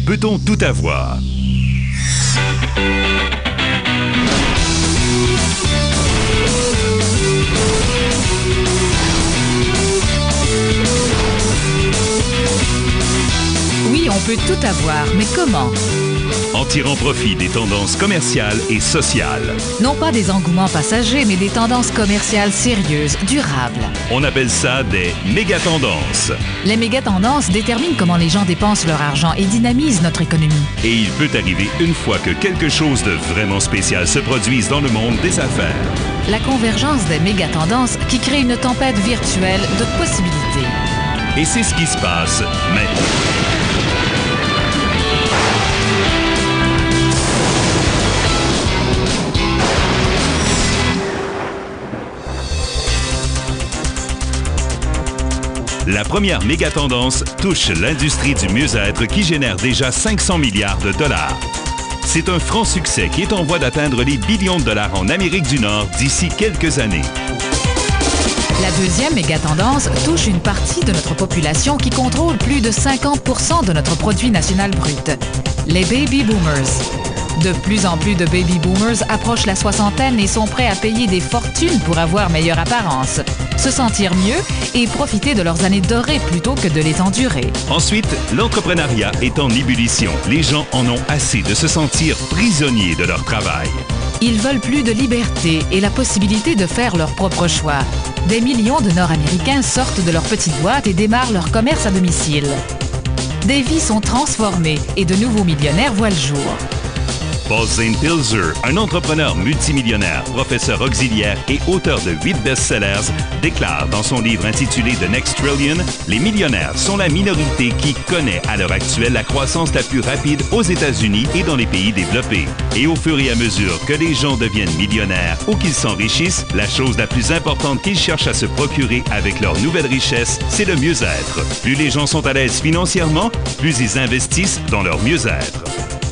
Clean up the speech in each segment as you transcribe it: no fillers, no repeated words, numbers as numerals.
Peut-on tout avoir? Oui, on peut tout avoir, mais comment? En tirant profit des tendances commerciales et sociales. Non pas des engouements passagers, mais des tendances commerciales sérieuses, durables. On appelle ça des méga-tendances. Les méga-tendances déterminent comment les gens dépensent leur argent et dynamisent notre économie. Et il peut arriver une fois que quelque chose de vraiment spécial se produise dans le monde des affaires. La convergence des méga-tendances qui crée une tempête virtuelle de possibilités. Et c'est ce qui se passe maintenant. La première méga-tendance touche l'industrie du mieux-être qui génère déjà 500 milliards de dollars. C'est un franc succès qui est en voie d'atteindre les billions de dollars en Amérique du Nord d'ici quelques années. La deuxième méga-tendance touche une partie de notre population qui contrôle plus de 50% de notre produit national brut, les baby boomers. De plus en plus de baby boomers approchent la soixantaine et sont prêts à payer des fortunes pour avoir meilleure apparence, se sentir mieux et profiter de leurs années dorées plutôt que de les endurer. Ensuite, l'entrepreneuriat est en ébullition. Les gens en ont assez de se sentir prisonniers de leur travail. Ils veulent plus de liberté et la possibilité de faire leur propre choix. Des millions de Nord-Américains sortent de leur petite boîte et démarrent leur commerce à domicile. Des vies sont transformées et de nouveaux millionnaires voient le jour. Paul Zane Pilzer, un entrepreneur multimillionnaire, professeur auxiliaire et auteur de 8 best-sellers, déclare dans son livre intitulé The Next Trillion, « Les millionnaires sont la minorité qui connaît à l'heure actuelle la croissance la plus rapide aux États-Unis et dans les pays développés. Et au fur et à mesure que les gens deviennent millionnaires ou qu'ils s'enrichissent, la chose la plus importante qu'ils cherchent à se procurer avec leur nouvelle richesse, c'est le mieux-être. Plus les gens sont à l'aise financièrement, plus ils investissent dans leur mieux-être. »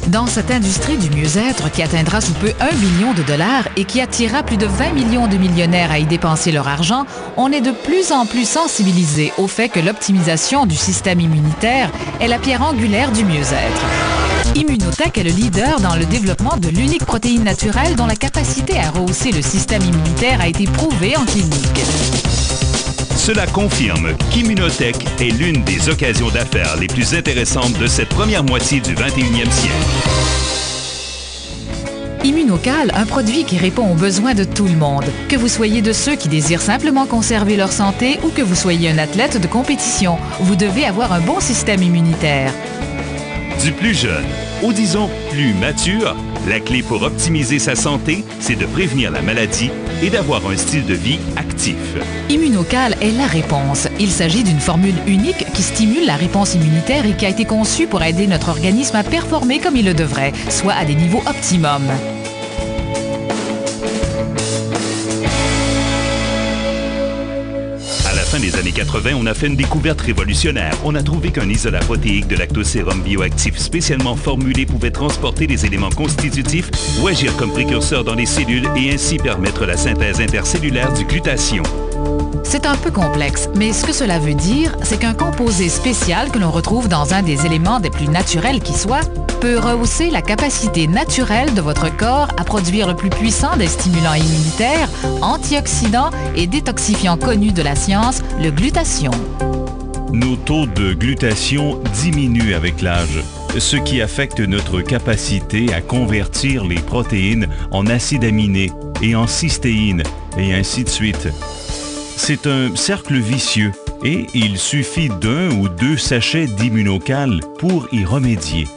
Dans cette industrie du mieux-être qui atteindra sous peu 1 billion de dollars et qui attirera plus de 20 millions de millionnaires à y dépenser leur argent, on est de plus en plus sensibilisé au fait que l'optimisation du système immunitaire est la pierre angulaire du mieux-être. Immunotech est le leader dans le développement de l'unique protéine naturelle dont la capacité à rehausser le système immunitaire a été prouvée en clinique. Cela confirme qu'Immunotech est l'une des occasions d'affaires les plus intéressantes de cette première moitié du 21e siècle. Immunocal, un produit qui répond aux besoins de tout le monde. Que vous soyez de ceux qui désirent simplement conserver leur santé ou que vous soyez un athlète de compétition, vous devez avoir un bon système immunitaire. Du plus jeune au disons plus mature, la clé pour optimiser sa santé, c'est de prévenir la maladie et d'avoir un style de vie actif. Immunocal est la réponse. Il s'agit d'une formule unique qui stimule la réponse immunitaire et qui a été conçue pour aider notre organisme à performer comme il le devrait, soit à des niveaux optimums. À la fin des années 80, on a fait une découverte révolutionnaire. On a trouvé qu'un isolat protéique de lactosérum bioactif spécialement formulé pouvait transporter les éléments constitutifs ou agir comme précurseur dans les cellules et ainsi permettre la synthèse intercellulaire du glutathion. C'est un peu complexe, mais ce que cela veut dire, c'est qu'un composé spécial que l'on retrouve dans un des éléments des plus naturels qui soit, peut rehausser la capacité naturelle de votre corps à produire le plus puissant des stimulants immunitaires, antioxydants et détoxifiants connus de la science, le glutathion. Nos taux de glutathion diminuent avec l'âge, ce qui affecte notre capacité à convertir les protéines en acides aminés et en cystéine, et ainsi de suite. C'est un cercle vicieux et il suffit d'1 ou 2 sachets d'Immunocal pour y remédier.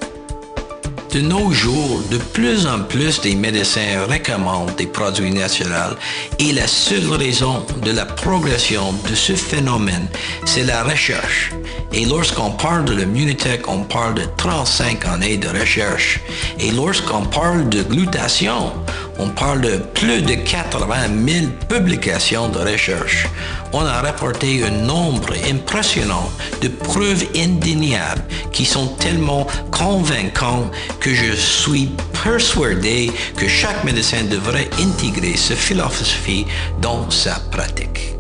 De nos jours, de plus en plus des médecins recommandent des produits naturels et la seule raison de la progression de ce phénomène, c'est la recherche. Et lorsqu'on parle de l'Immunotech, on parle de 35 années de recherche. Et lorsqu'on parle de glutathion, on parle de plus de 80 000 publications de recherche. On a rapporté un nombre impressionnant de preuves indéniables qui sont tellement convaincantes que je suis persuadé que chaque médecin devrait intégrer cette philosophie dans sa pratique.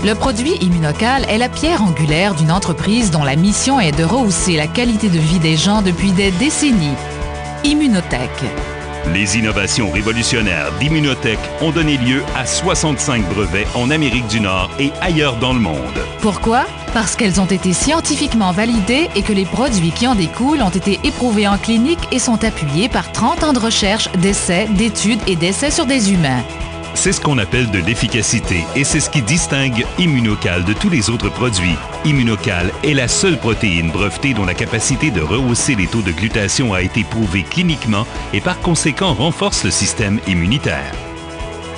Le produit Immunocal est la pierre angulaire d'une entreprise dont la mission est de rehausser la qualité de vie des gens depuis des décennies. Immunotech. Les innovations révolutionnaires d'Immunotech ont donné lieu à 65 brevets en Amérique du Nord et ailleurs dans le monde. Pourquoi? Parce qu'elles ont été scientifiquement validées et que les produits qui en découlent ont été éprouvés en clinique et sont appuyés par 30 ans de recherche, d'essais, d'études et d'essais sur des humains. C'est ce qu'on appelle de l'efficacité et c'est ce qui distingue Immunocal de tous les autres produits. Immunocal est la seule protéine brevetée dont la capacité de rehausser les taux de glutation a été prouvée cliniquement et par conséquent renforce le système immunitaire.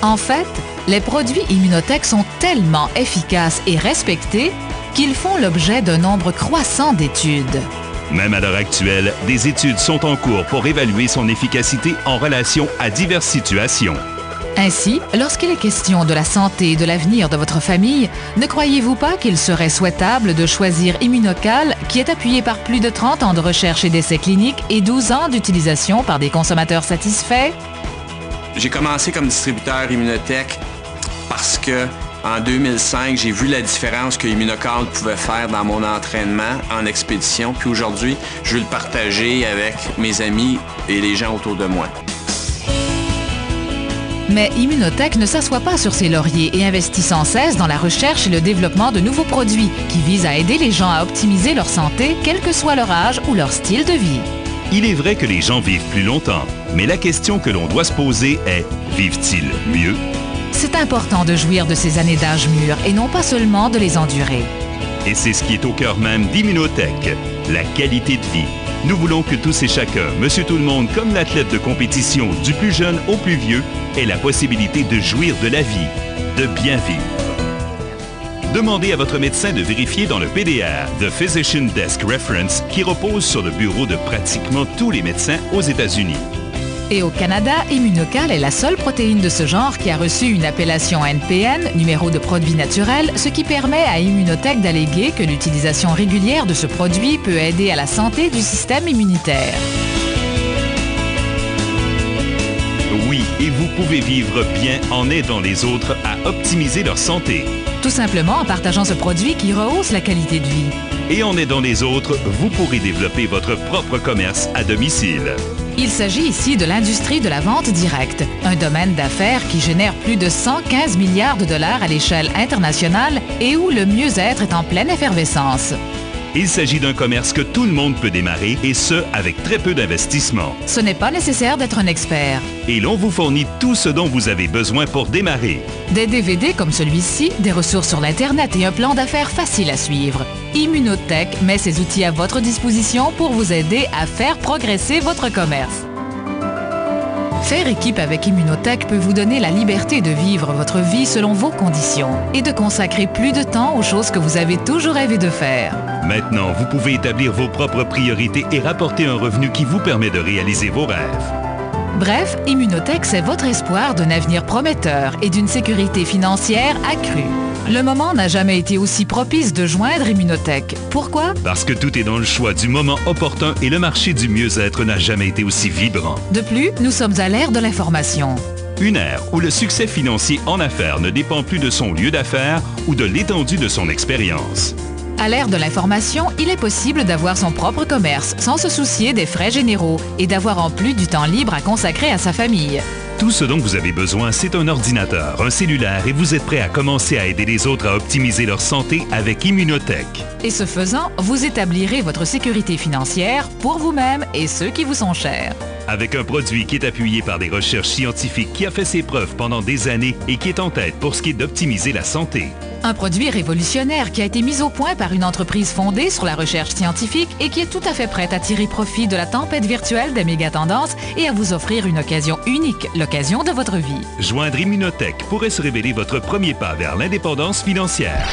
En fait, les produits Immunotech sont tellement efficaces et respectés qu'ils font l'objet d'un nombre croissant d'études. Même à l'heure actuelle, des études sont en cours pour évaluer son efficacité en relation à diverses situations. Ainsi, lorsqu'il est question de la santé et de l'avenir de votre famille, ne croyez-vous pas qu'il serait souhaitable de choisir Immunocal, qui est appuyé par plus de 30 ans de recherche et d'essais cliniques et 12 ans d'utilisation par des consommateurs satisfaits? J'ai commencé comme distributeur Immunotech parce que en 2005, j'ai vu la différence que Immunocal pouvait faire dans mon entraînement en expédition. Puis aujourd'hui, je veux le partager avec mes amis et les gens autour de moi. Mais Immunotech ne s'assoit pas sur ses lauriers et investit sans cesse dans la recherche et le développement de nouveaux produits qui visent à aider les gens à optimiser leur santé, quel que soit leur âge ou leur style de vie. Il est vrai que les gens vivent plus longtemps, mais la question que l'on doit se poser est « vivent-ils mieux ?» C'est important de jouir de ces années d'âge mûr et non pas seulement de les endurer. Et c'est ce qui est au cœur même d'Immunotech, la qualité de vie. Nous voulons que tous et chacun, monsieur tout le monde comme l'athlète de compétition, du plus jeune au plus vieux, ait la possibilité de jouir de la vie, de bien vivre. Demandez à votre médecin de vérifier dans le PDR, The Physician Desk Reference, qui repose sur le bureau de pratiquement tous les médecins aux États-Unis. Et au Canada, Immunocal est la seule protéine de ce genre qui a reçu une appellation NPN, numéro de produit naturel, ce qui permet à Immunotech d'alléguer que l'utilisation régulière de ce produit peut aider à la santé du système immunitaire. Oui, et vous pouvez vivre bien en aidant les autres à optimiser leur santé. Tout simplement en partageant ce produit qui rehausse la qualité de vie. Et en aidant les autres, vous pourrez développer votre propre commerce à domicile. Il s'agit ici de l'industrie de la vente directe, un domaine d'affaires qui génère plus de 115 milliards de dollars à l'échelle internationale et où le mieux-être est en pleine effervescence. Il s'agit d'un commerce que tout le monde peut démarrer et ce, avec très peu d'investissement. Ce n'est pas nécessaire d'être un expert. Et l'on vous fournit tout ce dont vous avez besoin pour démarrer. Des DVD comme celui-ci, des ressources sur l'Internet et un plan d'affaires facile à suivre. Immunotech met ses outils à votre disposition pour vous aider à faire progresser votre commerce. Faire équipe avec Immunotech peut vous donner la liberté de vivre votre vie selon vos conditions et de consacrer plus de temps aux choses que vous avez toujours rêvé de faire. Maintenant, vous pouvez établir vos propres priorités et rapporter un revenu qui vous permet de réaliser vos rêves. Bref, Immunotech, c'est votre espoir d'un avenir prometteur et d'une sécurité financière accrue. Le moment n'a jamais été aussi propice de joindre Immunotech. Pourquoi? Parce que tout est dans le choix du moment opportun et le marché du mieux-être n'a jamais été aussi vibrant. De plus, nous sommes à l'ère de l'information. Une ère où le succès financier en affaires ne dépend plus de son lieu d'affaires ou de l'étendue de son expérience. À l'ère de l'information, il est possible d'avoir son propre commerce sans se soucier des frais généraux et d'avoir en plus du temps libre à consacrer à sa famille. Tout ce dont vous avez besoin, c'est un ordinateur, un cellulaire et vous êtes prêt à commencer à aider les autres à optimiser leur santé avec Immunotech. Et ce faisant, vous établirez votre sécurité financière pour vous-même et ceux qui vous sont chers. Avec un produit qui est appuyé par des recherches scientifiques qui a fait ses preuves pendant des années et qui est en tête pour ce qui est d'optimiser la santé. Un produit révolutionnaire qui a été mis au point par une entreprise fondée sur la recherche scientifique et qui est tout à fait prête à tirer profit de la tempête virtuelle des méga-tendances et à vous offrir une occasion unique, l'occasion de votre vie. Joindre Immunotech pourrait se révéler votre premier pas vers l'indépendance financière.